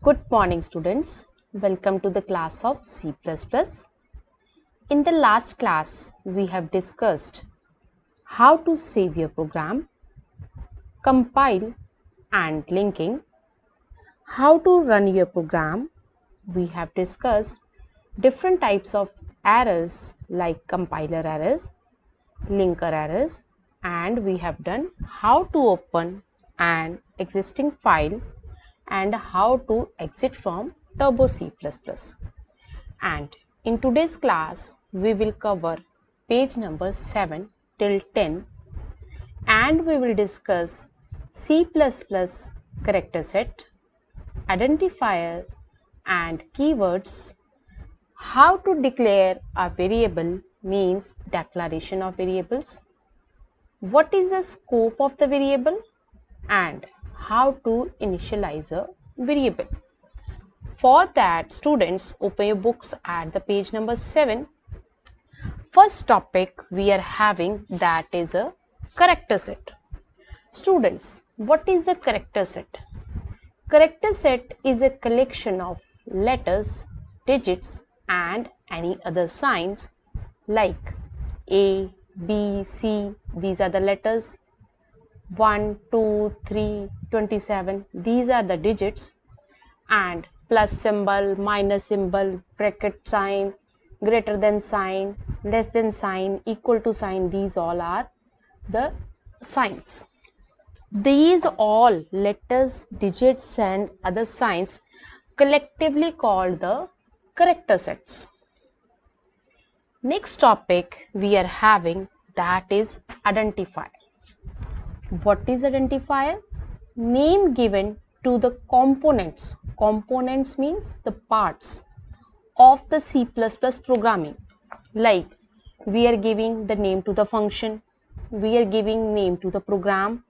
Good morning students, welcome to the class of C++. In the last class, we have discussed how to save your program, compile and linking, how to run your program. We have discussed different types of errors like compiler errors, linker errors, and we have done how to open an existing file and how to exit from Turbo C++. And in today's class, we will cover page number 7 till 10 and we will discuss C++ character set, identifiers and keywords, how to declare a variable means declaration of variables, what is the scope of the variable and how to initialize a variable. For that, students, open your books at the page number 7. First topic we are having, that is a character set. Students, what is the character set? Character set is a collection of letters, digits and any other signs like A, B, C. These are the letters. 1, 2, 3, 27. These are the digits, and plus symbol, minus symbol, bracket sign, greater than sign, less than sign, equal to sign. These all are the signs. These all letters, digits and other signs collectively called the character sets. Next topic we are having, that is identifier. What is identifier? Name given to the components. Components means the parts of the C++ programming. Like we are giving the name to the function, we are giving name to the program.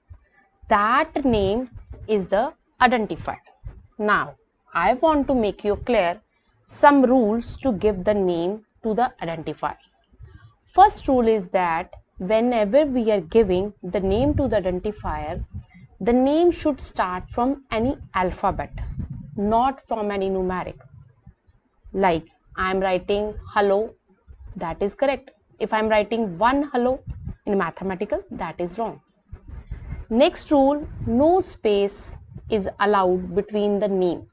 That name is the identifier. Now, I want to make you clear some rules to give the name to the identifier. First rule is that whenever we are giving the name to the identifier, the name should start from any alphabet, not from any numeric. Like I am writing hello, that is correct. If I am writing one hello in mathematical, that is wrong. Next rule, no space is allowed between the name.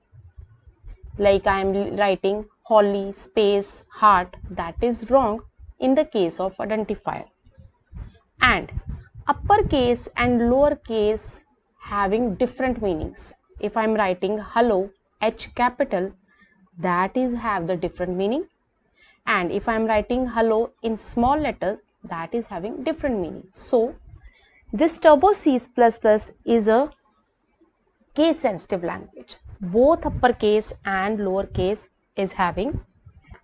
Like I am writing Holly space heart, that is wrong in the case of identifier. And uppercase and lowercase having different meanings. If I am writing hello H capital, that is have the different meaning, and if I am writing hello in small letters, that is having different meaning. So this Turbo C++ is a case sensitive language. Both uppercase and lowercase is having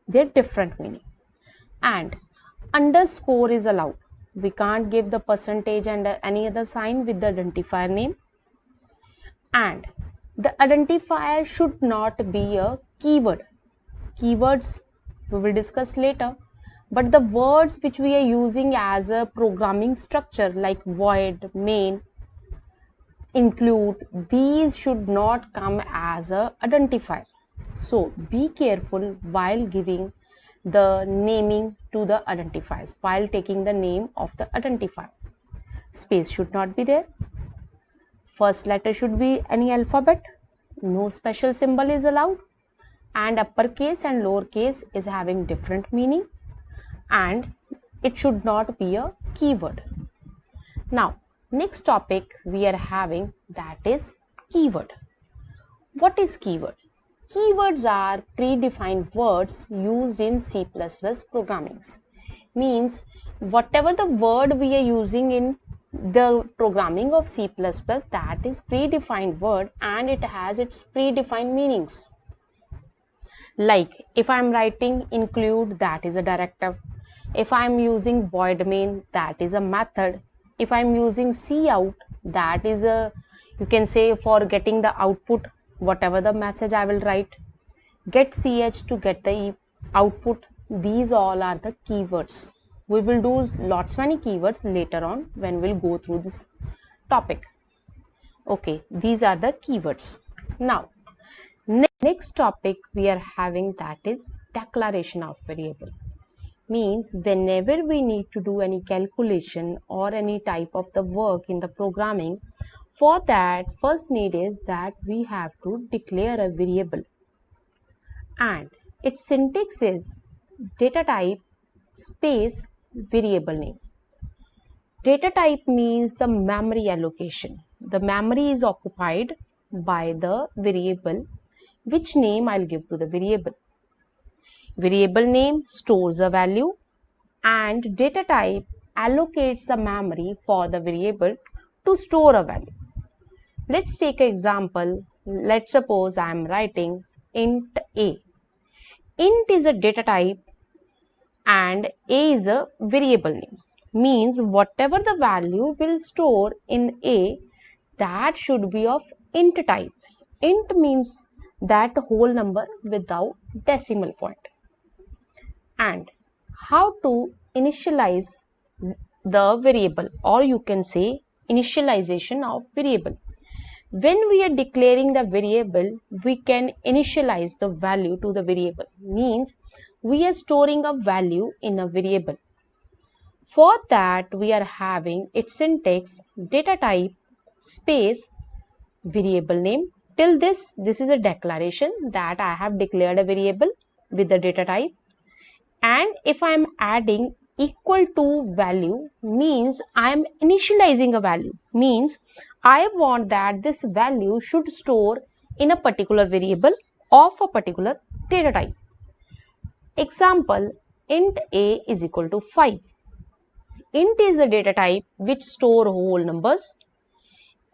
their different meaning. And underscore is allowed. We can't give the percentage and any other sign with the identifier name. And the identifier should not be a keyword. Keywords we will discuss later, but the words which we are using as a programming structure like void, main, include, these should not come as a identifier. So be careful while giving the naming to the identifiers, while taking the name of the identifier. Space should not be there. First letter should be any alphabet. No special symbol is allowed. And uppercase and lowercase is having different meaning. And it should not be a keyword. Now, next topic we are having, that is keyword. What is keyword? Keywords are predefined words used in C++ programmings. Means whatever the word we are using in the programming of C++, that is predefined word and it has its predefined meanings. Like if I am writing include, that is a directive. If I am using void main, that is a method. If I am using cout, that is a, you can say for getting the output, whatever the message I will write. Get ch to get the output. These all are the keywords. We will do lots many keywords later on when we'll go through this topic. Okay, these are the keywords. Now Next topic we are having, that is declaration of variable. Means whenever we need to do any calculation or any type of the work in the programming, for that first need is that we have to declare a variable, and its syntax is data type space variable name. Data type means the memory allocation. The memory is occupied by the variable, which name I'll give to the variable. Variable name stores a value, and data type allocates the memory for the variable to store a value. Let's take an example. Let's suppose I am writing int a. Int is a data type and a is a variable name. Means whatever the value will store in a, that should be of int type. Int means that whole number without decimal point. And how to initialize the variable, or you can say initialization of variable. When we are declaring the variable, we can initialize the value to the variable. Means we are storing a value in a variable. For that we are having its syntax data type space variable name. Till this is a declaration that I have declared a variable with the data type. And if I am adding equal to value, means I am initializing a value. Means I want that this value should store in a particular variable of a particular data type. Example, int a is equal to 5. Int is a data type which store whole numbers.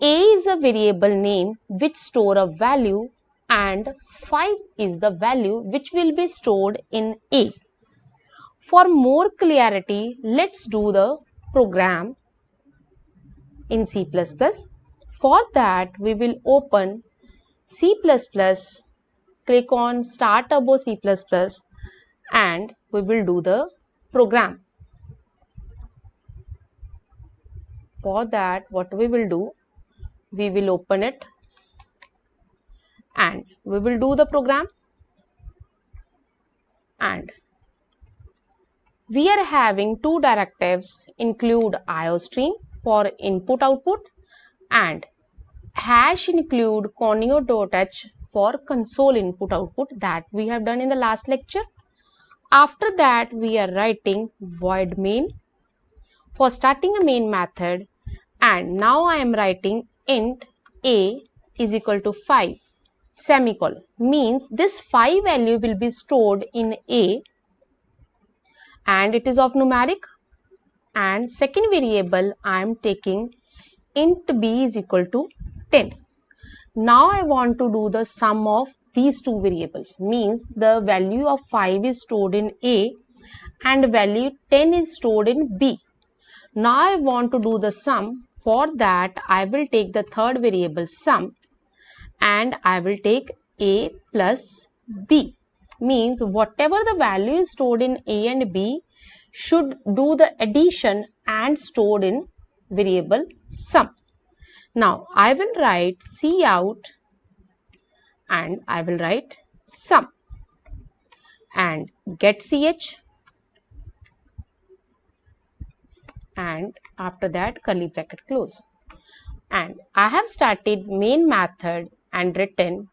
A is a variable name which store a value, and 5 is the value which will be stored in A. For more clarity, let's do the program in C++. For that, we will open C++, click on Start Turbo C++, and we will do the program. For that, what we will do, we will open it and we will do the program. And we are having two directives, include IOStream for input output and hash include conio.h for console input output, that we have done in the last lecture. After that, we are writing void main for starting a main method, and now I am writing int a is equal to 5 semicolon. Means this 5 value will be stored in a and it is of numeric. And second variable I am taking int b is equal to 10. Now I want to do the sum of these two variables. Means the value of 5 is stored in a and value 10 is stored in b. Now I want to do the sum. For that I will take the third variable sum and I will take a plus b. Means whatever the value is stored in a and b should do the addition and stored in variable sum. Now I will write cout and I will write sum and get ch, and after that curly bracket close. And I have started main method and written,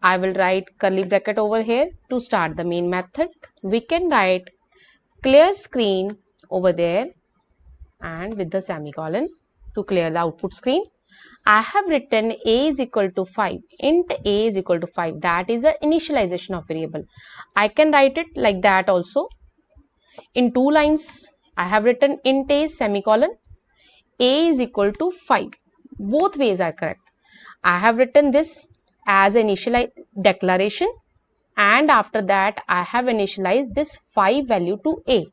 I will write curly bracket over here to start the main method. We can write clear screen over there and with the semicolon to clear the output screen. I have written a is equal to 5, int a is equal to 5, that is the initialization of variable. I can write it like that also. In 2 lines I have written int a semicolon a is equal to 5. Both ways are correct. I have written this as initial declaration and after that I have initialized this 5 value to a.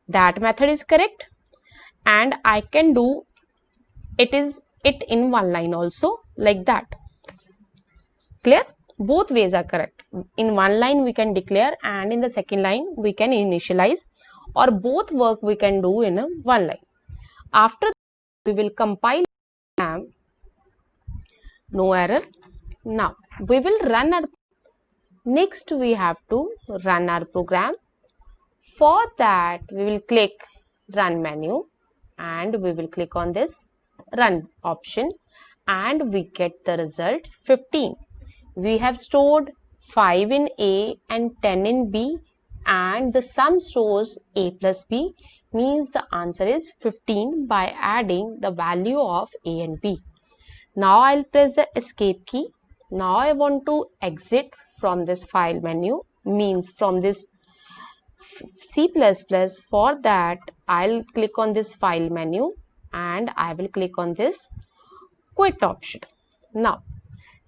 That method is correct, and I can do it in one line also like that. Clear? Both ways are correct. In one line we can declare and in the second line we can initialize, or both work we can do in a one line. After we will compile, no error, Now we will run our next we have to run our program. For that we will click run menu and we will click on this run option and we get the result 15. We have stored 5 in A and 10 in B and the sum stores A plus B, means the answer is 15 by adding the value of A and B. Now I'll press the escape key. Now I want to exit from this file menu, means from this C++. For that I'll click on this file menu and I will click on this quit option. Now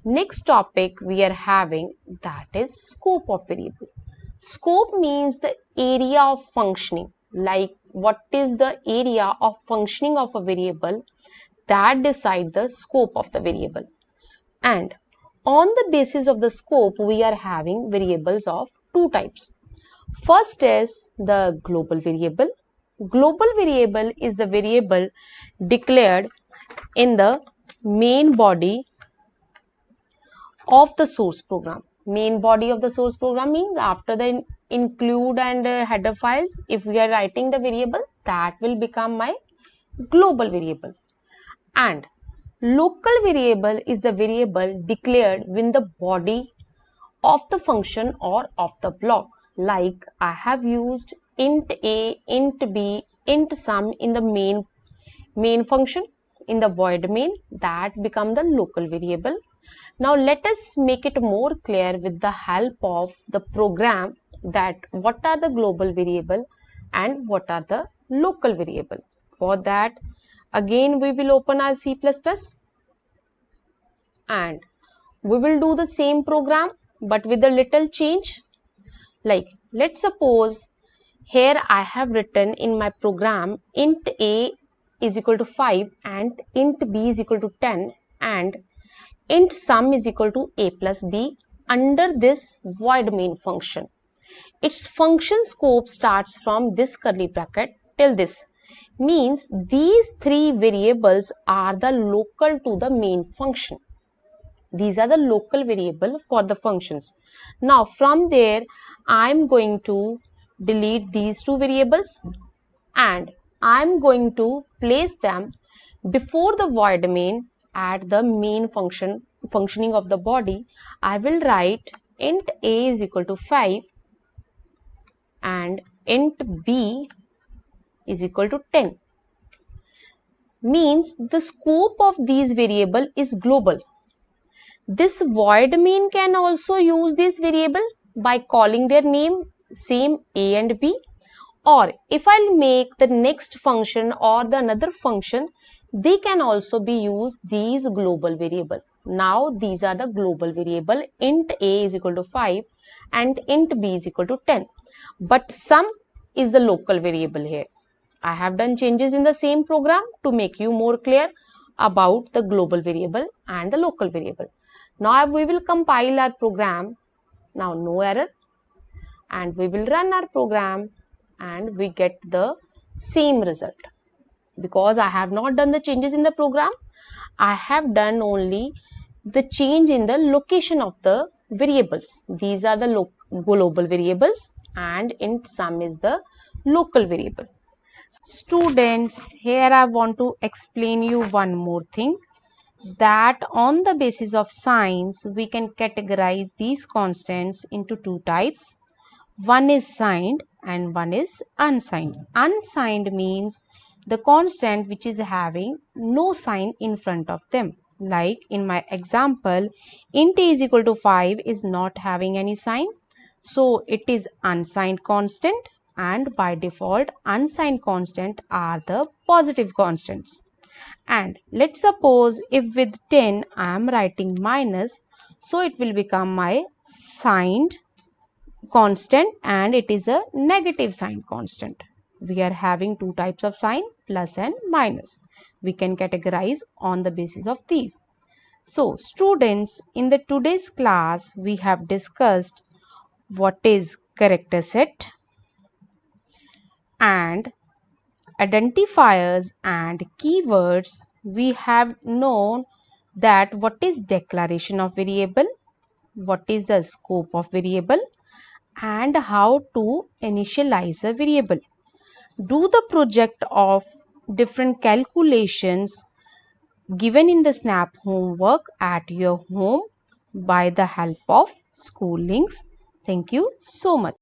next topic we are having, that is scope of variable. Scope means the area of functioning, like what is the area of functioning of a variable, that decide the scope of the variable. And on the basis of the scope we are having variables of two types. First is the global variable. Global variable is the variable declared in the main body of the source program. Main body of the source program means after the include and header files, if we are writing the variable, that will become my global variable. And local variable is the variable declared within the body of the function or of the block. Like I have used int a, int b, int sum in the main function, in the void main, that become the local variable. Now let us make it more clear with the help of the program, that what are the global variable and what are the local variable. For that again we will open our C++ and we will do the same program but with a little change. Like let's suppose here I have written in my program int a is equal to 5 and int b is equal to 10 and int sum is equal to a plus b under this void main function. Its function scope starts from this curly bracket till this, means these three variables are the local to the main function. These are the local variable for the functions. Now from there I am going to delete these two variables and I am going to place them before the void main at the main functioning of the body. I will write int a is equal to 5 and int b is equal to 10. Means the scope of these variable is global. This void main can also use this variable by calling their name same a and b, or if I'll make the next function or the another function, they can also be used these global variable. Now these are the global variable, int a is equal to 5 and int b is equal to 10, but sum is the local variable here. I have done changes in the same program to make you more clear about the global variable and the local variable. Now we will compile our program. Now no error, and we will run our program and we get the same result. Because I have not done the changes in the program, I have done only the change in the location of the variables. These are the global variables and int sum is the local variable. Students, here I want to explain you one more thing, that on the basis of signs we can categorize these constants into two types. One is signed and one is unsigned. Unsigned means the constant which is having no sign in front of them. Like in my example, int a is equal to 5 is not having any sign, so it is unsigned constant, and by default unsigned constant are the positive constants. And let's suppose if with 10 I am writing minus, so it will become my signed constant and it is a negative sign constant. We are having two types of sign, plus and minus. We can categorize on the basis of these. So students, in the today's class we have discussed what is character set and identifiers and keywords. We have known that what is declaration of variable, what is the scope of variable, and how to initialize a variable. Do the project of different calculations given in the SNAP homework at your home by the help of school links. Thank you so much.